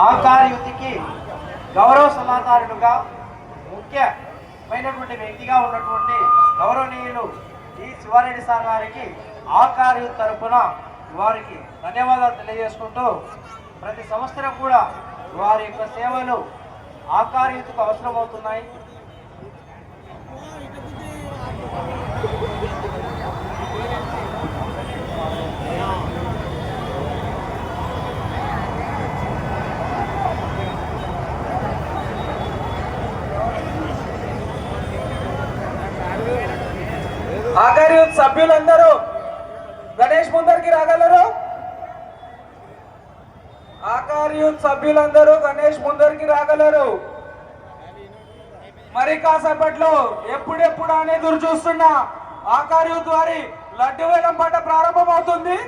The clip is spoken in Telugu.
ఆకారయుతికి గౌరవ సమాధానుడుగా ముఖ్యమైనటువంటి వ్యక్తిగా ఉన్నటువంటి గౌరవనీయులు ఈ శివారెడ్డి సార్ గారికి ఆకారయుత్ తరఫున వారికి ధన్యవాదాలు తెలియజేసుకుంటూ ప్రతి సంవత్సరం కూడా వారి యొక్క సేవలు ఆకారయుత్కు అవసరమవుతున్నాయి. ఆకారయుత్ సభ్యులందరూ గణేష్ ముందరికి రాగలరు. ఆకారయుత్ సభ్యులందరూ గణేష్ ముందరికి రాగలరు. మరి కాసేపట్లో ఎప్పుడెప్పుడు అనేది చూస్తున్న ఆకారయుత్ వారి లడ్డు వేలం పాట ప్రారంభమవుతుంది.